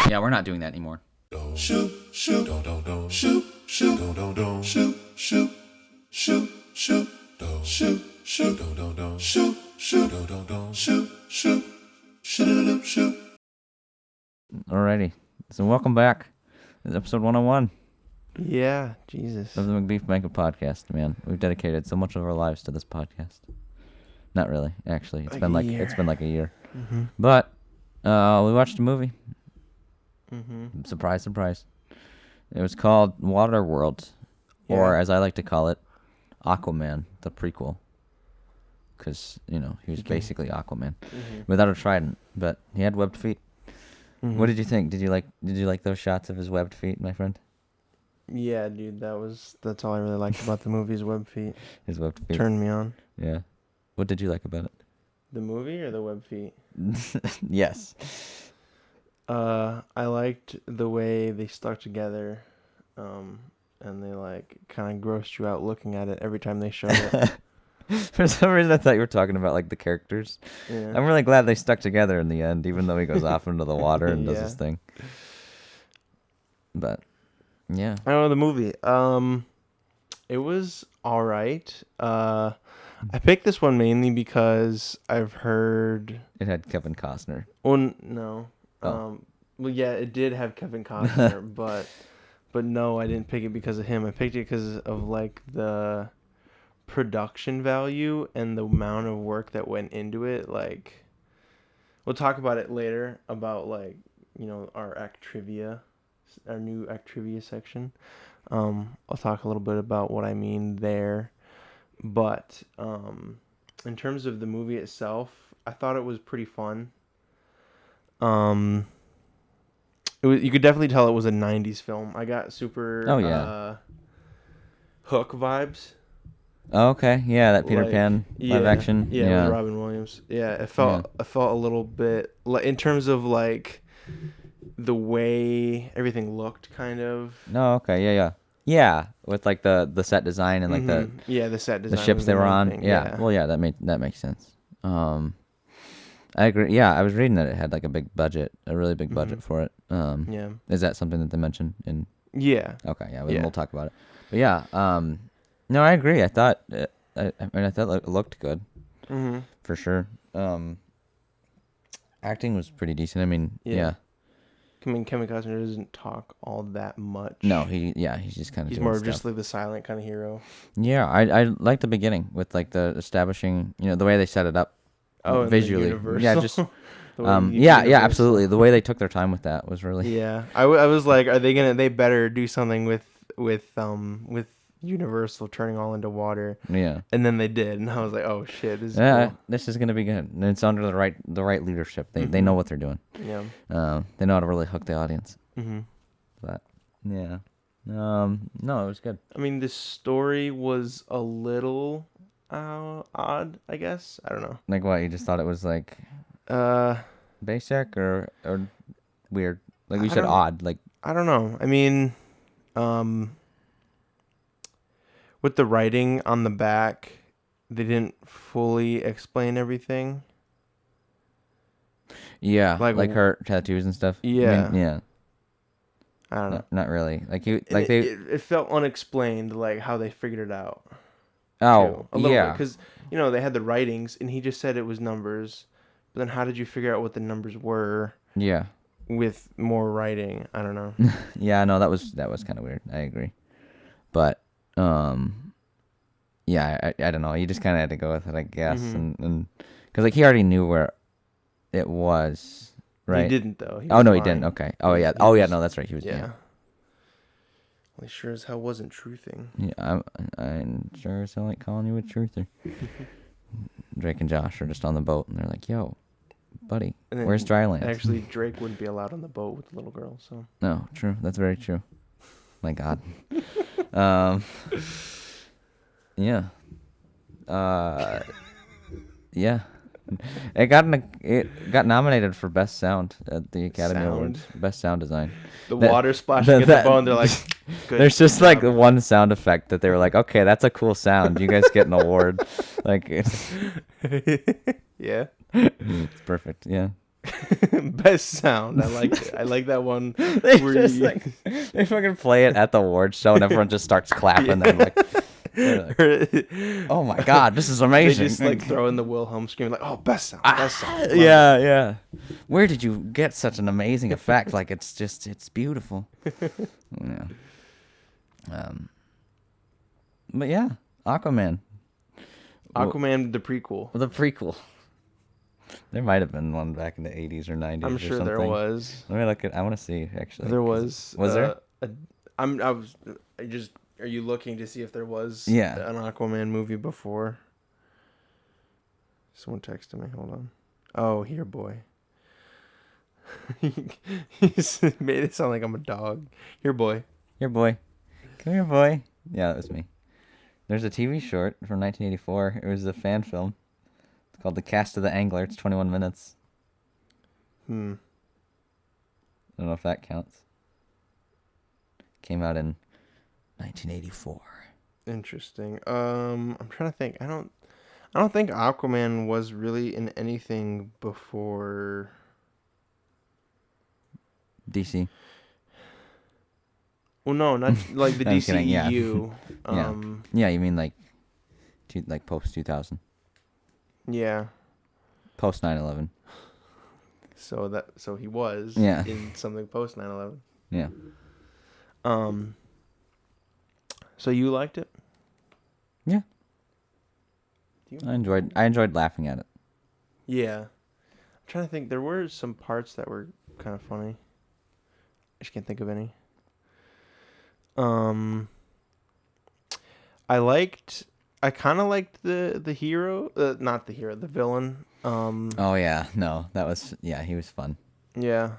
Yeah, we're not doing that anymore. Shoot, shoot, shoot, shoot, shoot, shoot, shoot, shoot, shoot, shoot, shoot, shoot, shoot, shoot, shoot, shoot. Alrighty. So welcome back. This is episode 101 Yeah, Jesus. of the Macbeef-Banquet podcast, man. We've dedicated so much of our lives to this podcast. Not really, actually. It's been like a year. Mm-hmm. But we watched a movie. Mm-hmm. Surprise, surprise. It was called Waterworld, or as I like to call it, Aquaman, the prequel. Because, he was basically Aquaman without a trident, but he had webbed feet. Mm-hmm. What did you think? Did you like those shots of his webbed feet, my friend? Yeah, dude, that's all I really liked about the movie is web feet. His webbed feet. Turned me on. Yeah. What did you like about it? The movie or the web feet? Yes. I liked the way they stuck together, and they kind of grossed you out looking at it every time they showed it. For some reason, I thought you were talking about the characters. Yeah. I'm really glad they stuck together in the end, even though he goes off into the water and does his thing. But yeah, I don't know the movie. It was all right. I picked this one mainly because I've heard. it had Kevin Costner. Well, no. Oh. Well, yeah, it did have Kevin Costner, but no, I didn't pick it because of him. I picked it because of the production value and the amount of work that went into it. We'll talk about it later about our act trivia, our new act trivia section. I'll talk a little bit about what I mean there, but in terms of the movie itself, I thought it was pretty fun. You could definitely tell it was a 90s film. I got super Hook vibes. Oh, okay, yeah, that Peter Pan live action. Yeah, with Robin Williams. Yeah, it felt a little bit in terms of the way everything looked, kind of. No, okay, yeah, with the set design and the set design, the ships they were on. Yeah, well, yeah, that makes sense. I agree. Yeah, I was reading that it had a big budget, a really big budget for it. Yeah. Is that something that they mentioned in? Yeah. Okay, yeah, we'll talk about it. But yeah, no, I agree. I thought, I thought it looked good, for sure. Acting was pretty decent. I mean, yeah. I mean, Kevin Costner doesn't talk all that much. No, he's just kind of. He's more just the silent kind of hero. Yeah, I like the beginning with the establishing, the way they set it up. Oh, visually, yeah, just. Yeah, absolutely. The way they took their time with that was really. Yeah, I was like, are they gonna? They better do something with Universal turning all into water. Yeah. And then they did, and I was like, oh shit, this is cool. This is gonna be good. And it's under the right leadership. They know what they're doing. Yeah. They know how to really hook the audience. Mm-hmm. But yeah, no, it was good. I mean, the story was a little odd, I guess. I don't know. Like what? You just thought it was basic or weird? Like you said, odd. I don't know. I mean, with the writing on the back, they didn't fully explain everything. Yeah, like her tattoos and stuff. Yeah. I mean, yeah. I don't know. Not really. It felt unexplained, how they figured it out. Oh, a little bit, because they had the writings, and he just said it was numbers. But then, how did you figure out what the numbers were? Yeah. With more writing, I don't know. Yeah, no, that was kind of weird. I agree, but yeah, I don't know. You just kind of had to go with it, I guess, and because he already knew where it was, right? He didn't though. He didn't. Okay. Oh yeah. No, that's right. He was. Yeah. Well, he sure as hell wasn't truthing. Yeah, I'm sure as hell like calling you a truther. Drake and Josh are just on the boat, and they're like, "Yo, buddy, where's dry land?" Actually, Drake wouldn't be allowed on the boat with the little girl. So. No, true. That's very true. My God. Yeah. Yeah. It got nominated for Best Sound at the Academy Awards. Best Sound Design. The water splashing at the boat, and they're like, good there's just job. One sound effect that they were like, okay, that's a cool sound. You guys get an award. Yeah. It's perfect. Yeah. Best sound. I liked it. I like that one. They where just you- they fucking play it at the award show and everyone just starts clapping. They're like, oh my god, this is They amazing. just like throw in the Wilhelm scream, like, oh, best sound, best sound. Love Yeah. Where did you get such an amazing effect? Like it's beautiful. Yeah. But yeah, Aquaman. Aquaman, the prequel. The prequel. There might have been one back in the 80s or 90s. I'm or sure something. there was. Let me look at. I want to see actually. There was. Was there? Are you looking to see if there was Yeah. an Aquaman movie before? Someone texted me. Hold on. Oh, here, boy. He made it sound like I'm a dog. Here, boy. Here, boy. Come here, boy. Yeah, that was me. There's a TV short from 1984. It was a fan film. It's called The Cast of the Angler. It's 21 minutes. I don't know if that counts. Came out in 1984. Interesting. I'm trying to think. I don't think Aquaman was really in anything before. DC. Well, no, not like the I'm kidding, yeah. DCEU. Yeah, you mean like post 2000, Yeah. post 9/11. So he was Yeah. in something post 9/11. Yeah. So you liked it? Yeah. I enjoyed laughing at it. Yeah. I'm trying to think. There were some parts that were kind of funny. I just can't think of any. I kind of liked the hero, not the hero, the villain. Oh yeah, no, he was fun. Yeah.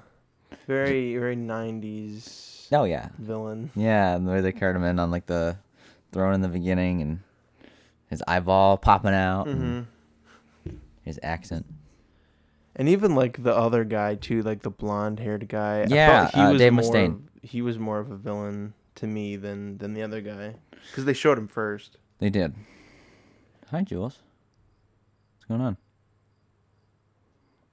Very, very 90s Oh yeah. villain. Yeah, and the way they carried him in on like the throne in the beginning and his eyeball popping out and his accent. And even like the other guy too, like the blonde-haired guy. Yeah, I felt Dave Mustaine. He was more of a villain to me than the other guy, because they showed him first. They did. Hi, Jules. What's going on?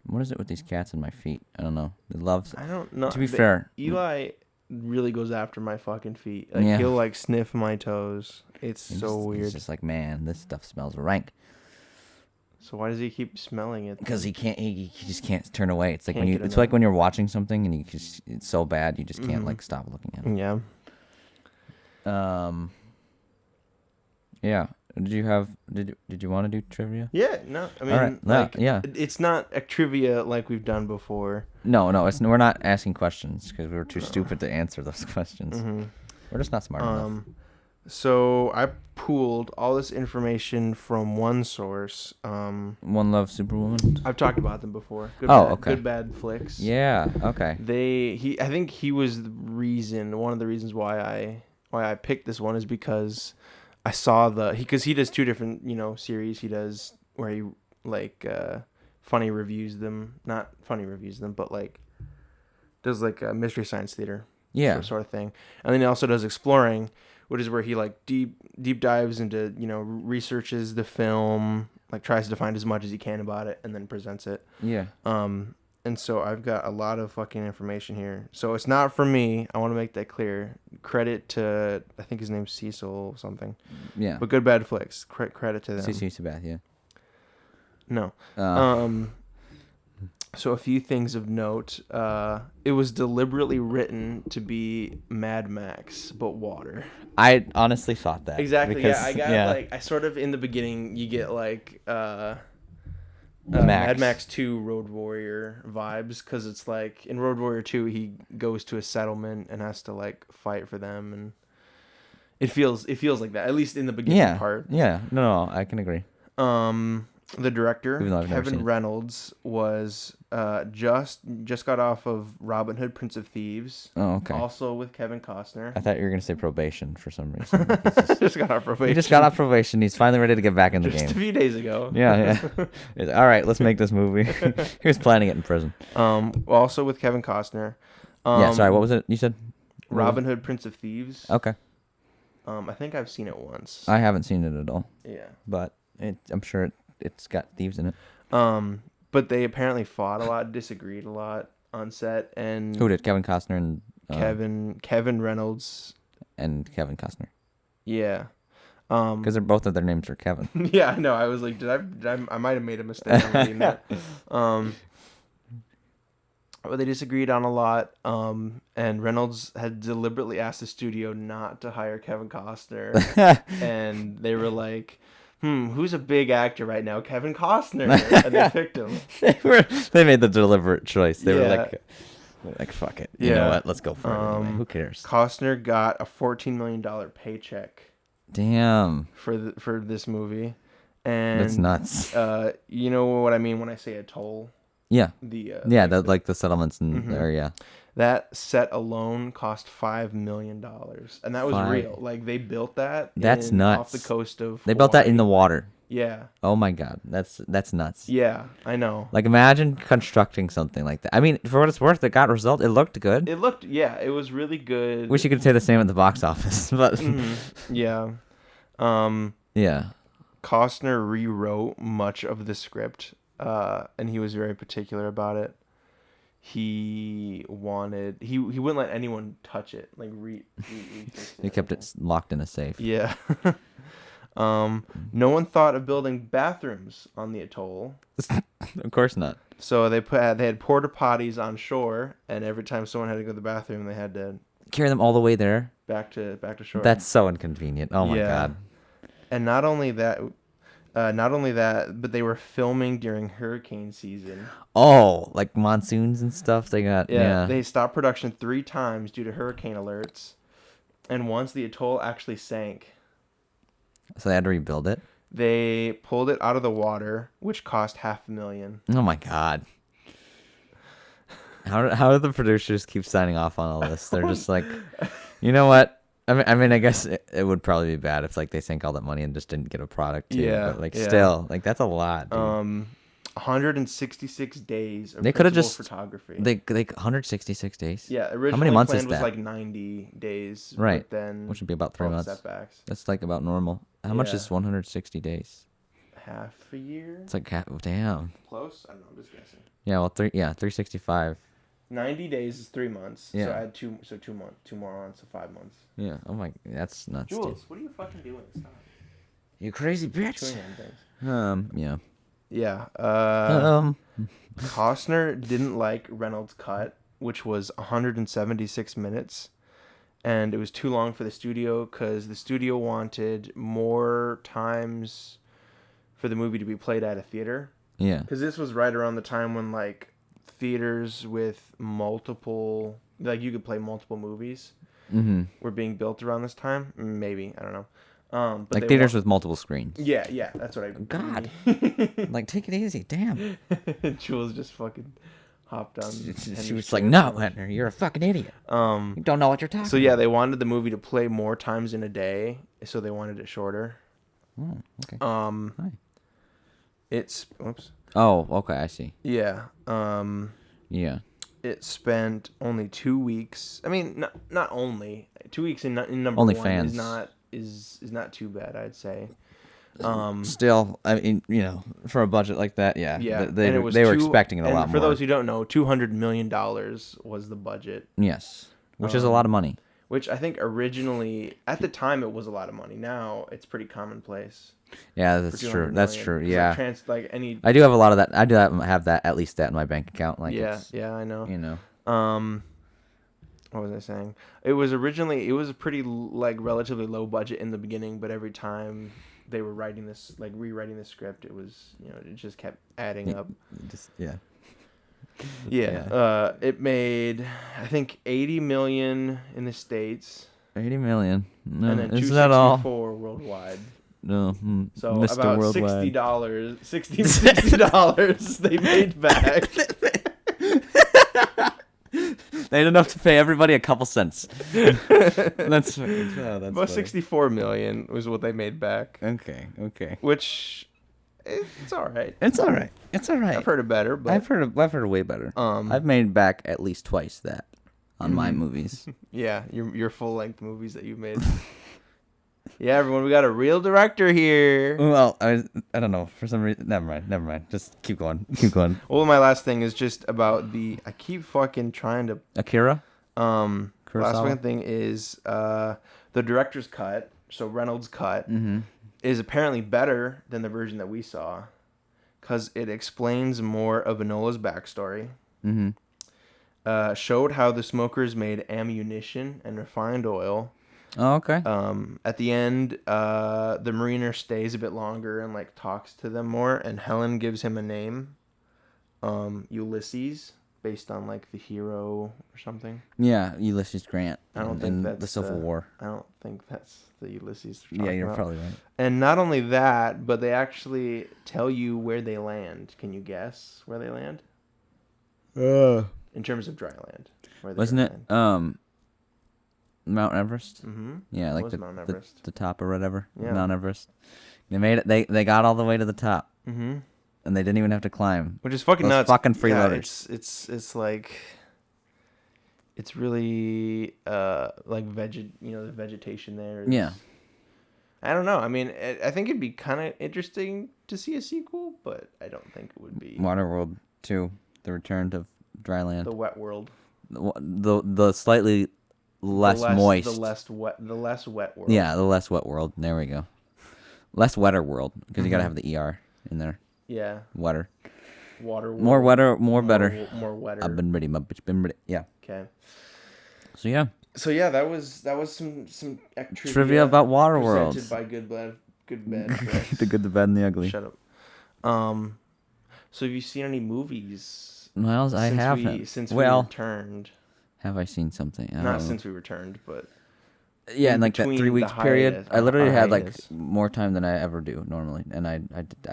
What is it with these cats in my feet? I don't know. It loves. I don't know. To be fair, Eli really goes after my fucking feet. Like, Yeah. he'll like sniff my toes. It's he's so weird. He's just like, man, this stuff smells rank. So why does he keep smelling it? Because he can't. He just can't turn away. It's like Can't when you. get It's enough. like when you're watching something and it's so bad you just can't like stop looking at it. Yeah. Yeah. Did you want to do trivia? Yeah. No. I mean, All right, like, yeah. It's not a trivia like we've done before. No. We're not asking questions because we were too stupid to answer those questions. We're just not smart enough. So I pooled all this information from one source. One Love Superwoman. I've talked about them before. Okay. Good Bad Flicks. Yeah. Okay. I think he was one of the reasons why I picked this one is because I saw because he does two different, series. He does where he like funny reviews them, not funny reviews them, but like does like a Mystery Science Theater. Yeah. Sort of thing. And then he also does Exploring, which is where he like deep dives into, researches the film, like tries to find as much as he can about it and then presents it. Yeah. And so I've got a lot of fucking information here. So it's not for me. I want to make that clear. Credit to, I think his name's Cecil something. Yeah. But Good Bad Flicks. Credit to them. CC Sabath, yeah. No. So a few things of note. It was deliberately written to be Mad Max, but water. I honestly thought that. Exactly. Because, I got like, I sort of in the beginning you get like Mad Max 2 Road Warrior vibes, because it's like in Road Warrior 2 he goes to a settlement and has to like fight for them, and it feels like that, at least in the beginning part. Yeah. No, I can agree. The director, Even though I've never seen Kevin it. Reynolds, was just got off of Robin Hood, Prince of Thieves. Oh, okay. Also with Kevin Costner. I thought you were gonna say probation for some reason. Just got off probation. He just got off probation. He's finally ready to get back in the just game. a few days ago. Yeah. All right, let's make this movie. He was planning it in prison. Also with Kevin Costner. Yeah. Sorry. What was it you said? Robin Hood, Prince of Thieves. Okay. I think I've seen it once. I haven't seen it at all, Yeah. but I'm sure it's got thieves in it. But they apparently fought a lot, disagreed a lot on set, and Who did? Kevin Costner and Kevin Reynolds. and Kevin Costner. Yeah. Because both of their names are Kevin. Yeah, I know. I was like, I might have made a mistake on reading that. But they disagreed on a lot. And Reynolds had deliberately asked the studio not to hire Kevin Costner. And they were like, who's a big actor right now? Kevin Costner. And they picked him. They made the deliberate choice. They were Yeah. like, fuck it. You know what? Let's go for it anyway. Who cares? Costner got a $14 million paycheck Damn. for this movie. And That's nuts. You know what I mean when I say a toll? Yeah. The like the settlements in there, yeah. That set alone cost $5 million, and that was real. Like they built that. That's nuts. Off the coast of. They built that in the water. Yeah. Oh my god, that's nuts. Yeah, I know. Like imagine constructing something like that. I mean, for what it's worth, it got result. It looked good. It was really good. Wish you could say the same at the box office, but yeah. Yeah. Costner rewrote much of the script, and he was very particular about it. He wouldn't let anyone touch it. Like He kept it locked in a safe. Yeah. No one thought of building bathrooms on the atoll. Of course not. So they had porta potties on shore, and every time someone had to go to the bathroom, they had to Carry them all the way there. back to shore. That's so inconvenient. Oh my god. And not only that, but they were filming during hurricane season. Oh, like monsoons and stuff. They got They stopped production 3 times due to hurricane alerts, and once the atoll actually sank. So they had to rebuild it. They pulled it out of the water, which cost $500,000. Oh my god. How do the producers keep signing off on all this? They're just like, you know what? I mean, I guess it would probably be bad if like they sank all that money and just didn't get a product too. Yeah, But like still, like that's a lot. Dude. 166 days of they could have just photography. They 166 days. Yeah, originally how many months planned is that? was like 90 days. Right. But then which would be about 3 months. Setbacks. That's like about normal. How much is 160 days? Half a year. It's like damn. Close. I don't know. I'm just guessing. Yeah. Well, 365. 90 days is 3 months. Yeah. So I had 2 months, 2 more months, so 5 months. Yeah. Oh my, that's nuts. Jules, dude. what are you fucking doing? Stop. You crazy bitch. Chewing on things. Yeah. Yeah. Costner didn't like Reynolds' cut, which was 176 minutes, and it was too long for the studio because the studio wanted more times for the movie to be played at a theater. Yeah. Because this was right around the time when like theaters with multiple, like you could play multiple movies, were being built around this time. Maybe, I don't know. But like theaters with multiple screens. Yeah, that's what I. God. Like take it easy, damn. Jules just fucking hopped on. She was like, "No, Henry, you're a fucking idiot. You don't know what you're talking." So yeah, they wanted the movie to play more times in a day, so they wanted it shorter. Oh, okay. Hi. It's oops. Oh, okay, I see. Yeah. Yeah. It spent only 2 weeks. I mean, not only 2 weeks in number Only one fans. is not too bad, I'd say. Still, I mean, you know, for a budget like that, yeah. Yeah. They were expecting it a lot more. For those who don't know, $200 million was the budget. Yes, which is a lot of money. Which I think originally, at the time, it was a lot of money. Now it's pretty commonplace. Yeah, that's true. That's true. Yeah. I do have a lot of that. I do have that, at least that in my bank account. Like, yeah, I know. You know. What was I saying? It was a pretty like relatively low budget in the beginning, but every time they were rewriting the script, it was, you know, it just kept adding up. Yeah. It made, I think, 80 million in the States. 80 million. No, and then is that all? worldwide. No, so Mr. about Worldwide. $60 they made back. They had enough to pay everybody a couple cents. That's about funny. 64 million was what they made back. Okay. Which, it's all right. It's all right. I've heard it better, but I've heard it way better. I've made back at least twice that on my movies. Yeah, your full length movies that you've made. Yeah, everyone, we got a real director here. Well, I don't know. For some reason, never mind. Just keep going. Well, my last thing is just about I keep fucking trying to. Akira. Last Kurosawa? fucking thing is the director's cut. So Reynolds' cut Mm-hmm. is apparently better than the version that we saw, because it explains more of Enola's backstory. Mm-hmm. Showed how the smokers made ammunition and refined oil. Oh, okay. At the end, the mariner stays a bit longer and like talks to them more, and Helen gives him a name, Ulysses, based on like the hero or something. Yeah, Ulysses Grant. I don't think in that's the Civil War. I don't think that's the Ulysses. Yeah, you're about. probably right. And not only that, but they actually tell you where they land. Can you guess where they land? In terms of dry land. Where they Wasn't it land. Mount Everest? Mm-hmm. Yeah, like was Mount the Everest. top or whatever. Yeah. Mount Everest. They made it. They got all the way to the top, Mm-hmm. and they didn't even have to climb. Which is fucking Those nuts. fucking Yeah, freeloaders. it's like it's really like the vegetation there. Yeah. I don't know. I mean, I think it'd be kind of interesting to see a sequel, but I don't think it would be Waterworld 2, The Return to Dry Land. the wet world. The slightly less moist. The less wet world. Yeah, the less wet world. There we go. Less wetter world, because you gotta have the ER in there. Yeah. Wetter. Water. More wetter, more better. More wetter. I've been ready, my bitch been ready. Yeah. Okay. So yeah. So yeah, that was some Trivia about Waterworld. presented by Good Bad. Press. The good, the bad, and the ugly. Shut up. So have you seen any movies? Miles, I haven't. Since we returned. have I seen something? I Not don't know. since we returned, but Yeah, in in like that between 3 weeks the period, hiatus- I literally our had like hiatus. more time than I ever do normally, and I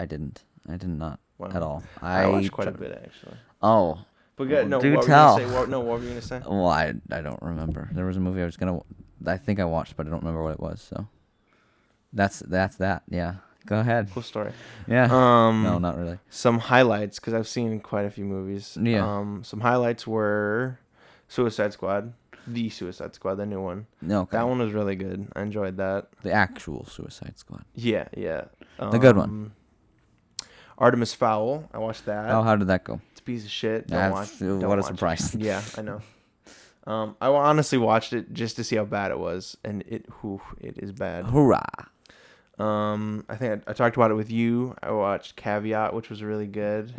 didn't. I did not Wow. at all. I watched quite a bit actually. Oh, But good. No, do what tell. were you gonna say? What were you gonna say? well, I don't remember. There was a movie I think I watched, but I don't remember what it was. So that's that. Yeah, go ahead. Cool story. Yeah. No, not really. Some highlights, because I've seen quite a few movies. Yeah. Some highlights were Suicide Squad, the Suicide Squad, the new one. No, okay. That one was really good. I enjoyed that. The actual Suicide Squad. Yeah. The good one. Artemis Fowl. I watched that. Oh, how did that go? It's a piece of shit. Don't That's- watch. Don't what a watch. surprise. Yeah, I know. I honestly watched it just to see how bad it was, and it is bad. Hoorah! I think I talked about it with you. I watched Caveat, which was really good.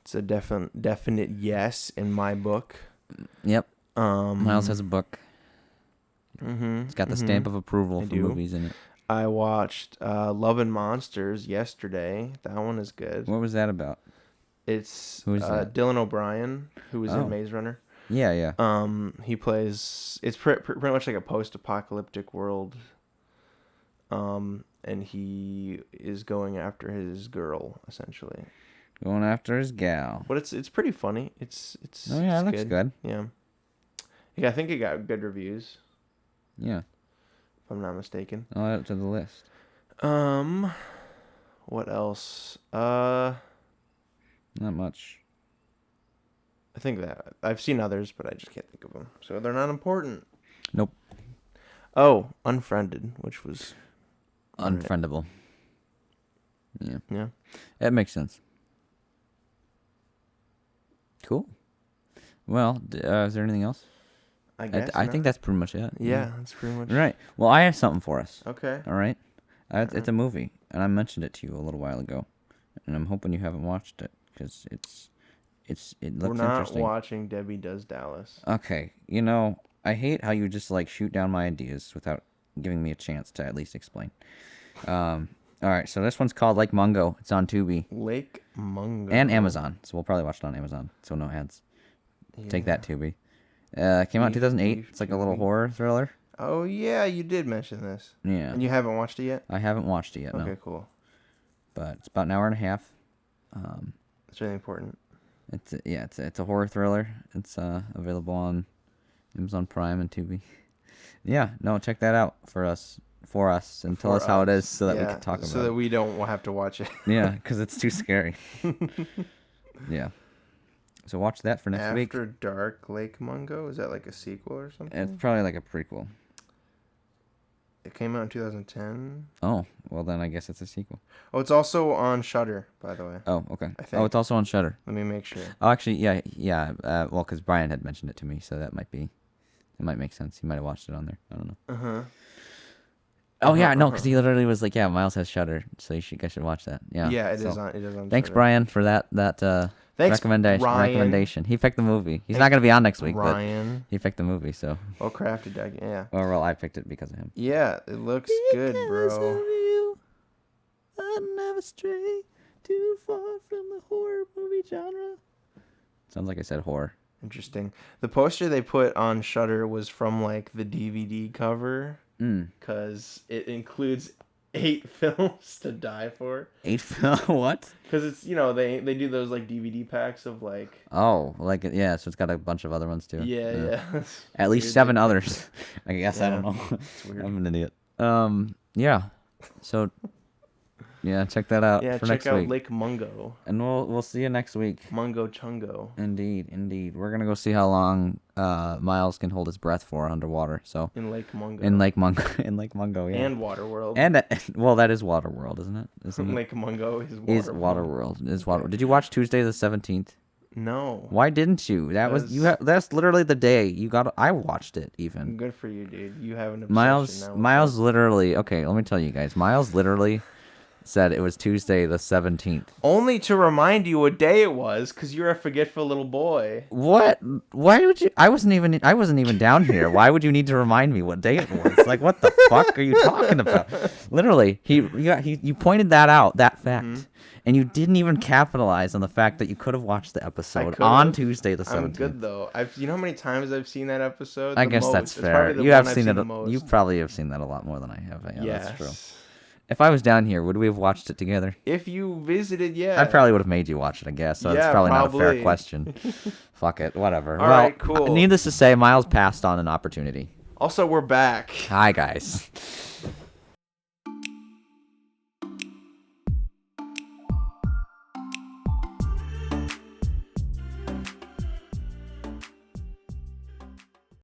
It's a definite yes in my book. Yep. Miles has a book. Mm-hmm, It's got the stamp of approval I for do. movies in it. I watched Love and Monsters yesterday. That one is good. What was that about? It's Who is that? Dylan O'Brien, who was Oh. in Maze Runner. Yeah. He plays. It's pretty much like a post-apocalyptic world. And he is going after his girl essentially. Going after his gal. But it's pretty funny. It's Oh yeah, it's it looks good. Yeah. Yeah, I think it got good reviews, Yeah. if I'm not mistaken. I'll add it to the list. What else? Not much. I think that I've seen others, but I just can't think of them. So they're not important. Nope. Oh, Unfriended, which was alright. Unfriendable. Yeah. Yeah. That makes sense. Cool. Well, is there anything else? I guess. I think that's pretty much it. Yeah, that's pretty much. Right. Well, I have something for us. Okay. All right. It's a movie, and I mentioned it to you a little while ago, and I'm hoping you haven't watched it because it looks We're not interesting. watching Debbie Does Dallas. Okay. I hate how you just like shoot down my ideas without giving me a chance to at least explain. All right. So this one's called Lake Mungo. It's on Tubi Lake Mungo. and Amazon. So we'll probably watch it on Amazon. So no ads. Take that, Tubi. Came out in 2008. It's like a little horror thriller. Oh yeah, you did mention this. Yeah. And you haven't watched it yet? I haven't watched it yet. Okay, No. cool. But it's about an hour and a half. It's really important. It's a horror thriller. It's available on Amazon Prime and Tubi. Yeah, no, check that out for us, and tell us how it is so that we can talk about so that we don't have to watch it. it. Yeah, because it's too scary. Yeah. So watch that for next week. After Dark, Lake Mungo? Is that like a sequel or something? It's probably like a prequel. It came out in 2010. Oh, well then I guess it's a sequel. Oh, it's also on Shudder, by the way. Oh, okay. I think. Oh, it's also on Shudder. Let me make sure. Oh, actually, yeah. Well, because Brian had mentioned it to me, so it might make sense. He might have watched it on there. I don't know. Uh-huh. Oh yeah, no, because he literally was like, yeah, Miles has Shudder, so you guys should watch that. Yeah. Yeah, it so, is on. Thanks, Shudder. Brian, for that Thanks, recommendation. He picked the movie. He's not gonna be on next week, Ryan. but he picked the movie, so. Well crafted, yeah. Or well, I picked it because of him. Yeah, it looks good, bro. I never stray too far from the horror movie genre. Sounds like I said horror. Interesting. The poster they put on Shudder was from like the DVD cover, because it includes 8 films to die for. 8 what? Because it's they do those like DVD packs of like. Oh, like yeah, so it's got a bunch of other ones too. Yeah. At least 7 others. I guess I don't know. It's weird. I'm an idiot. Yeah. So. Yeah, check that out. Yeah, for check next out week. Lake Mungo. And we'll see you next week. Mungo Chungo. Indeed. We're gonna go see how long Miles can hold his breath for underwater. So In Lake Mungo. in Lake Mungo, yeah. And Waterworld. And well, that is Waterworld, isn't it? Lake Mungo is Waterworld. Is Waterworld. Did you watch Tuesday the 17th? No. Why didn't you? That's literally the day you got. I watched it even. Good for you, dude. You have an obsession now. Miles literally. Okay, let me tell you guys. Miles literally said it was Tuesday the 17th. Only to remind you what day it was, because you're a forgetful little boy. What? Why would you? I wasn't even down here. Why would you need to remind me what day it was? Like, what the fuck are you talking about? Literally, you pointed that out, that fact, and you didn't even capitalize on the fact that you could have watched the episode on Tuesday the 17th. I'm good though. You know how many times I've seen that episode? I guess that's fair. You have seen it. You probably have seen that a lot more than I have. Yeah, yes. That's true. If I was down here, would we have watched it together? If you visited, yeah. I probably would have made you watch it, I guess. So it's probably not a fair question. Fuck it. Whatever. All right, cool. Needless to say, Miles passed on an opportunity. Also, we're back. Hi, guys.